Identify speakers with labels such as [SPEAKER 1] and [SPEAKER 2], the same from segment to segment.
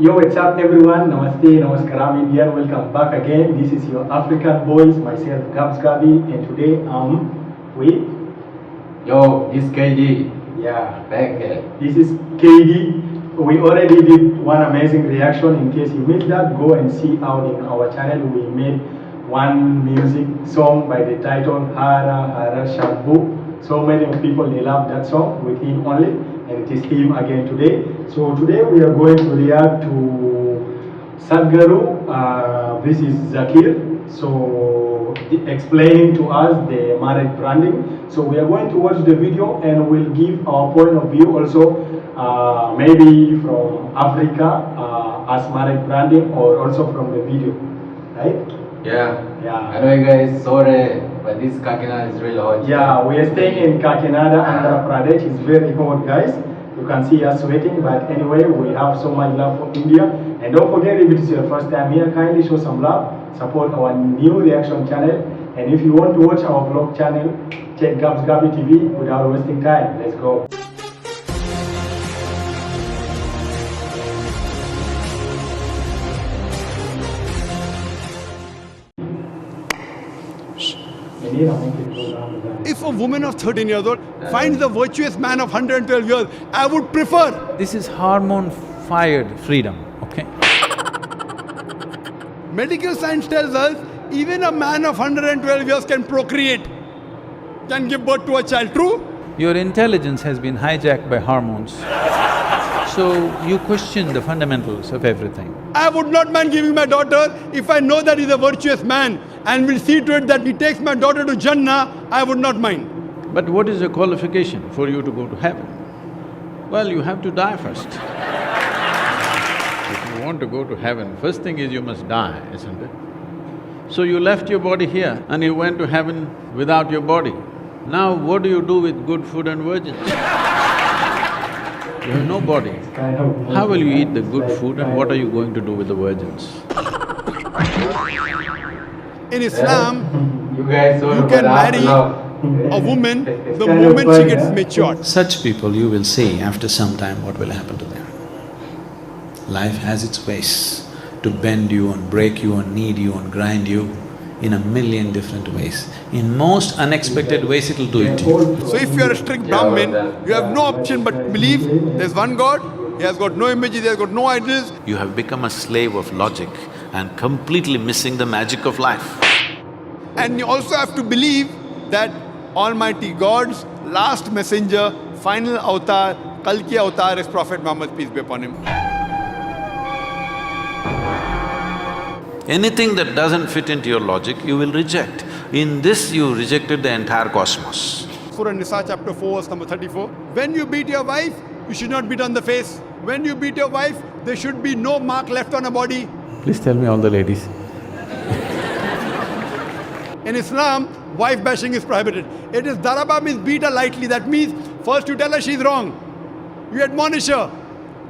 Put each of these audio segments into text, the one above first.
[SPEAKER 1] Yo, what's up everyone? Namaste, Namaskaram Indian. Welcome back again. This is your African boys, myself Gabs, Gabi, and today I'm with...
[SPEAKER 2] Yo, this KD.
[SPEAKER 1] Yeah.
[SPEAKER 2] Back.
[SPEAKER 1] This is KD. We already did one amazing reaction. In case you missed that, go and see out in our channel. We made one music song by the title Hara Hara Shambu. So many people, they love that song with him only, and it is him again today. So today we are going to react to Sadguru. This is Zakir. So explaining to us the marriage branding. So we are going to watch the video and we'll give our point of view also, maybe from Africa as marriage branding, or also from the video, right?
[SPEAKER 2] Yeah.
[SPEAKER 1] Yeah.
[SPEAKER 2] Anyway guys, sorry, but this Kakinada is really hot.
[SPEAKER 1] Yeah, we are staying in Kakinada, Andhra Pradesh. It's very hot, guys. You can see us sweating, but anyway, we have so much love for India. And don't forget, if it is your first time here, kindly show some love, support our new reaction channel. And if you want to watch our vlog channel, check Gabs Gabi TV. Without wasting time, let's go.
[SPEAKER 3] If a woman of 13 years old finds a virtuous man of 112 years, I would prefer.
[SPEAKER 4] This is hormone-fired freedom, okay?
[SPEAKER 3] Medical science tells us even a man of 112 years can procreate, can give birth to a child. True?
[SPEAKER 4] Your intelligence has been hijacked by hormones. So you question the fundamentals of everything.
[SPEAKER 3] I would not mind giving my daughter if I know that he's a virtuous man and will see to it that he takes my daughter to Jannah, I would not mind.
[SPEAKER 4] But what is the qualification for you to go to heaven? Well, you have to die first. If you want to go to heaven, first thing is you must die, isn't it? So you left your body here and you went to heaven without your body. Now what do you do with good food and virgins? You have no body. How will you eat the good food and what are you going to do with the virgins?
[SPEAKER 3] In Islam,
[SPEAKER 2] You guys, sorry,
[SPEAKER 3] you can marry a woman the moment she gets matured.
[SPEAKER 5] Such people, you will see after some time what will happen to them. Life has its ways to bend you and break you and knead you and grind you in a million different ways. In most unexpected ways, it'll do it to you.
[SPEAKER 3] So if you are a strict Brahmin, you have no option but to believe there's one God, he has got no images, he has got no idols.
[SPEAKER 5] You have become a slave of logic and completely missing the magic of life.
[SPEAKER 3] And you also have to believe that Almighty God's last messenger, final avatar, Kalki avatar is Prophet Muhammad, peace be upon him.
[SPEAKER 5] Anything that doesn't fit into your logic, you will reject. In this, you rejected the entire cosmos.
[SPEAKER 3] Surah Nisa chapter 4 verse number 34. When you beat your wife, you should not beat on the face. When you beat your wife, there should be no mark left on her body.
[SPEAKER 4] Please tell me all the ladies.
[SPEAKER 3] In Islam, wife bashing is prohibited. It is daraba means beat her lightly. That means first you tell her she's wrong. You admonish her.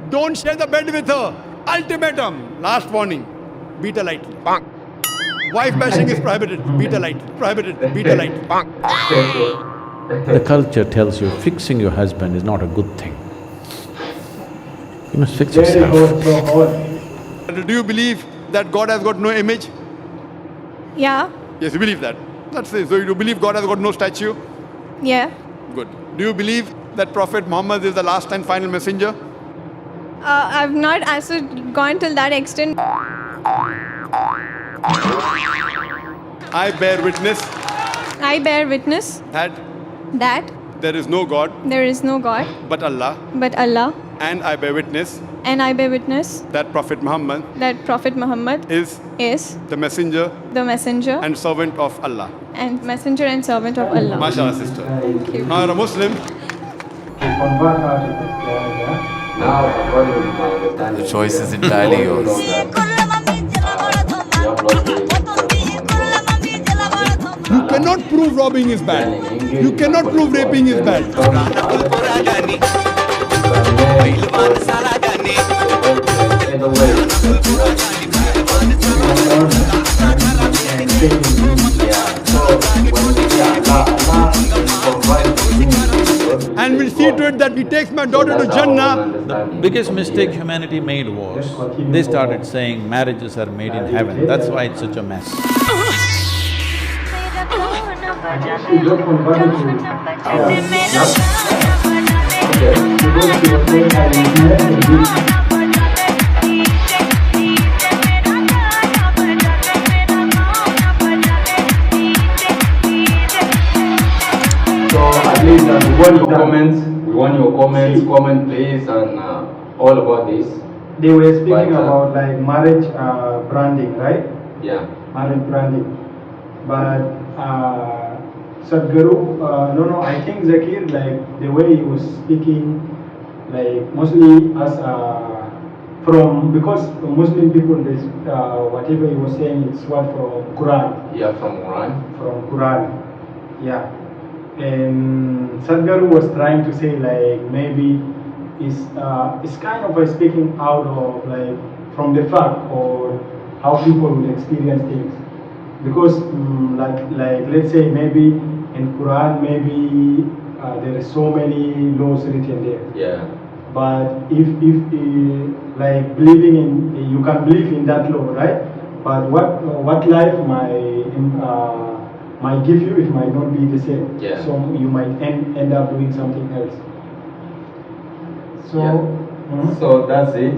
[SPEAKER 3] Don't share the bed with her. Ultimatum. Last warning. Beat her lightly. Wife bashing is prohibited. Beat her lightly. Prohibited. Beat her lightly.
[SPEAKER 4] The culture tells you fixing your husband is not a good thing. You must fix yourself.
[SPEAKER 3] Do you believe that God has got no image?
[SPEAKER 6] Yeah,
[SPEAKER 3] Yes, you believe that. That's it. So you do believe God has got no statue?
[SPEAKER 6] yeah.
[SPEAKER 3] Good. Do you believe that Prophet Muhammad is the last and final messenger?
[SPEAKER 6] I've not answered, gone till that extent.
[SPEAKER 3] I bear witness
[SPEAKER 6] I bear witness
[SPEAKER 3] that
[SPEAKER 6] that
[SPEAKER 3] there is no God
[SPEAKER 6] there is no God
[SPEAKER 3] but Allah,
[SPEAKER 6] but Allah,
[SPEAKER 3] and I bear witness
[SPEAKER 6] and I bear witness
[SPEAKER 3] that Prophet Muhammad
[SPEAKER 6] that Prophet Muhammad
[SPEAKER 3] is
[SPEAKER 6] is
[SPEAKER 3] the messenger
[SPEAKER 6] the messenger
[SPEAKER 3] and servant of Allah.
[SPEAKER 6] and messenger and servant of Allah.
[SPEAKER 3] MashaAllah, sister.
[SPEAKER 6] Thank you.
[SPEAKER 3] Now you're a Muslim.
[SPEAKER 1] Convert her to Christianity.
[SPEAKER 2] Now, according to my understanding…
[SPEAKER 7] The choice is entirely yours.
[SPEAKER 3] You cannot prove robbing is bad. You cannot prove raping is bad.
[SPEAKER 1] Yeah.
[SPEAKER 3] And we'll see to it that that he takes my daughter to Jannah.
[SPEAKER 4] The biggest mistake humanity made was, they started saying marriages are made in heaven, that's why it's such a mess.
[SPEAKER 1] We just converted to because he was saying that he met
[SPEAKER 2] At least we want your comments. We want your comments. Comment please and all about this.
[SPEAKER 1] They were speaking about like marriage branding, right?
[SPEAKER 2] Yeah.
[SPEAKER 1] Marriage branding. But Sadguru, no, I think Zakir, like the way he was speaking, like mostly as from, because Muslim people, this, whatever he was saying, it's what from Quran.
[SPEAKER 2] Yeah, from Quran.
[SPEAKER 1] From Quran, yeah. And Sadguru was trying to say like maybe it's kind of speaking out of like from the fact or how people will experience things, because like let's say maybe in Quran maybe there is so many laws written there.
[SPEAKER 2] Yeah.
[SPEAKER 1] But if like believing in, you can believe in that law, right? But what life might give you, it might not be the same.
[SPEAKER 2] Yeah.
[SPEAKER 1] So you might end up doing something else. So,
[SPEAKER 2] yeah. So that's it.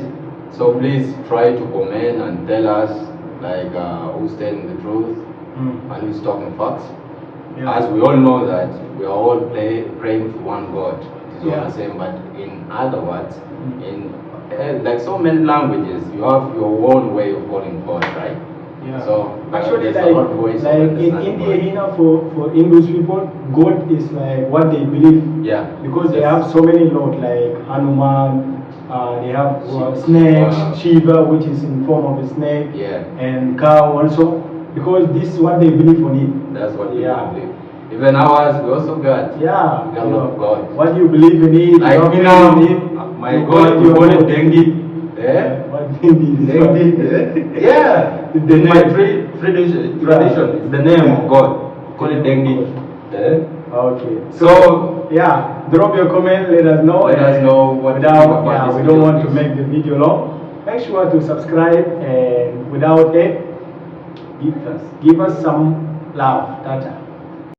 [SPEAKER 2] So please try to comment and tell us like who's telling the truth and who's talking facts.
[SPEAKER 1] Yeah.
[SPEAKER 2] As we all know that we are all praying to one God. It is all the same, but in other words, in like so many languages, you have your own way of calling God, right?
[SPEAKER 1] Yeah.
[SPEAKER 2] So
[SPEAKER 1] actually,
[SPEAKER 2] there's a lot of ways
[SPEAKER 1] like
[SPEAKER 2] of
[SPEAKER 1] in India, here for English people, God is like what they believe.
[SPEAKER 2] Yeah.
[SPEAKER 1] Because they have so many lords like Hanuman. They have snake, Shiva, which is in form of a snake, and cow also. Because this is what they believe on it.
[SPEAKER 2] That's what they believe. Even ours, we also got.
[SPEAKER 1] Yeah.
[SPEAKER 2] We got a lot of God.
[SPEAKER 1] What you believe in it?
[SPEAKER 2] Like me now, my God, we call it Dengi. Yeah.
[SPEAKER 1] What Dengi?
[SPEAKER 2] Yeah. In my tradition, it's the name of God. Call it Dengi. Yeah.
[SPEAKER 1] Okay. So yeah, drop your comment. Let us know.
[SPEAKER 2] Let us know what you think about this
[SPEAKER 1] we
[SPEAKER 2] video,
[SPEAKER 1] don't want to
[SPEAKER 2] please.
[SPEAKER 1] make the video long. Make sure to subscribe, and without it, give us some love. Tata.